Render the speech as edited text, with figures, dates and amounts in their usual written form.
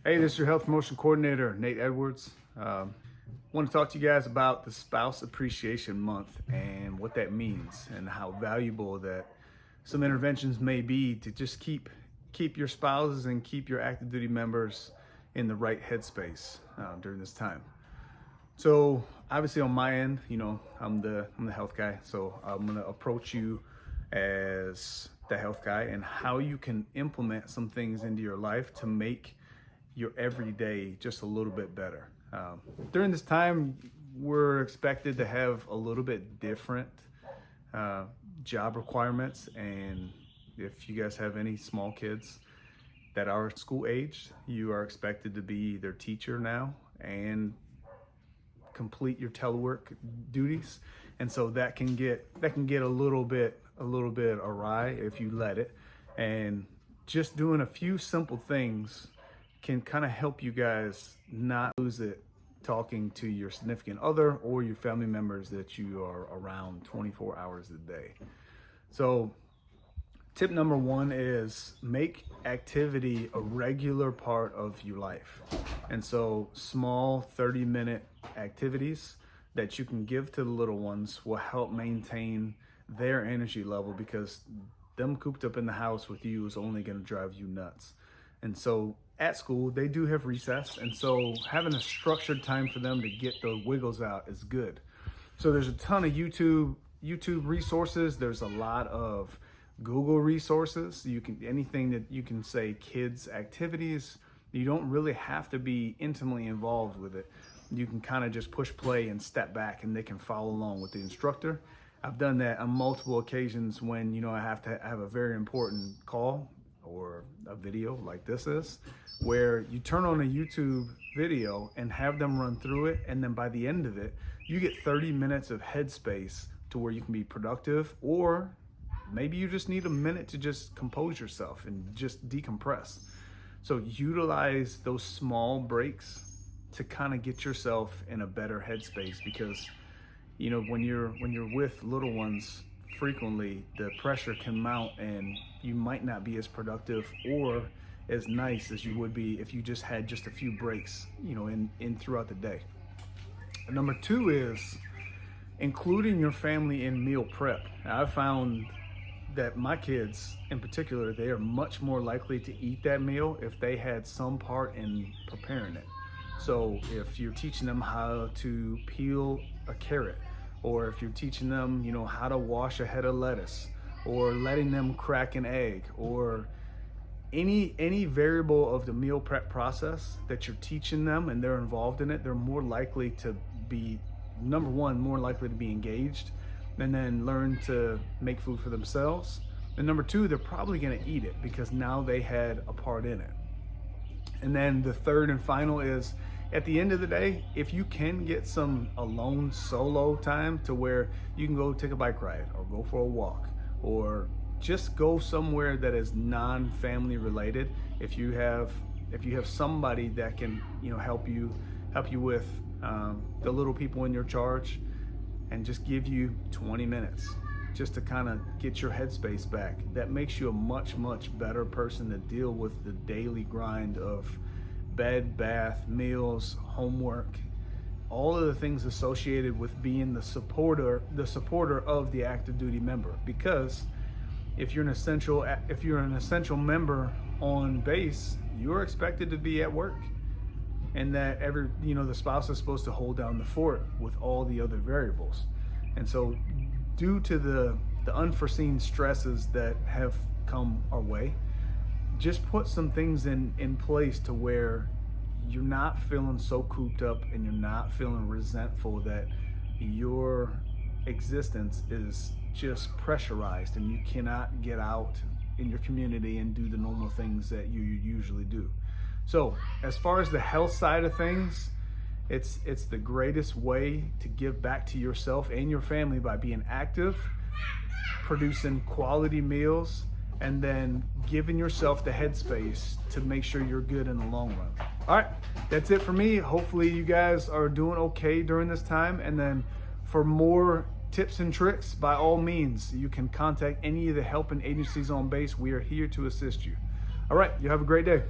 Hey, this is your health promotion coordinator, Nate Edwards. Want to talk to you guys about the Spouse Appreciation Month and what that means and how valuable that some interventions may be to just keep your spouses and keep your active duty members in the right headspace during this time. So obviously on my end, I'm the health guy, so I'm gonna approach you as the health guy and how you can implement some things into your life to make your everyday just a little bit better. During this time, we're expected to have a little bit different job requirements, and if you guys have any small kids that are school aged, you are expected to be their teacher now and complete your telework duties, and so that can get a little bit awry if you let it. And just doing a few simple things can kind of help you guys not lose it talking to your significant other or your family members that you are around 24 hours a day. So tip number one is make activity a regular part of your life. And so small 30-minute activities that you can give to the little ones will help maintain their energy level, because them cooped up in the house with you is only going to drive you nuts. And so at school, they do have recess, and so having a structured time for them to get the wiggles out is good. So there's a ton of YouTube resources. There's a lot of Google resources. Anything that you can say kids activities, you don't really have to be intimately involved with it. You can kind of just push play and step back, and they can follow along with the instructor. I've done that on multiple occasions when I have to have a very important call or a video like this is, where you turn on a YouTube video and have them run through it, and then by the end of it, you get 30 minutes of headspace to where you can be productive, or maybe you just need a minute to just compose yourself and just decompress. So utilize those small breaks to kind of get yourself in a better headspace, because when you're with little ones frequently, the pressure can mount and you might not be as productive or as nice as you would be if you just had just a few breaks in throughout the day. Number two is including your family in meal prep. I've found that my kids in particular, they are much more likely to eat that meal if they had some part in preparing it. So if you're teaching them how to peel a carrot, or if you're teaching them, how to wash a head of lettuce, or letting them crack an egg, or any variable of the meal prep process that you're teaching them and they're involved in it, they're more likely to be, number one, more likely to be engaged and then learn to make food for themselves. And number two, they're probably gonna eat it because now they had a part in it. And then the third and final is, at the end of the day, if you can get some alone solo time to where you can go take a bike ride or go for a walk or just go somewhere that is non-family related, if you have somebody that can help you with the little people in your charge, and just give you 20 minutes just to kind of get your headspace back, that makes you a much better person to deal with the daily grind of bed, bath, meals, homework, all of the things associated with being the supporter of the active duty member. Because if you're an essential member on base, you're expected to be at work, and that the spouse is supposed to hold down the fort with all the other variables. And so due to the unforeseen stresses that have come our way, just put some things in place to where you're not feeling so cooped up and you're not feeling resentful that your existence is just pressurized and you cannot get out in your community and do the normal things that you usually do. So as far as the health side of things, it's the greatest way to give back to yourself and your family by being active, producing quality meals, and then giving yourself the headspace to make sure you're good in the long run. All right, that's it for me. Hopefully you guys are doing okay during this time. And then for more tips and tricks, by all means, you can contact any of the helping agencies on base. We are here to assist you. All right, you have a great day.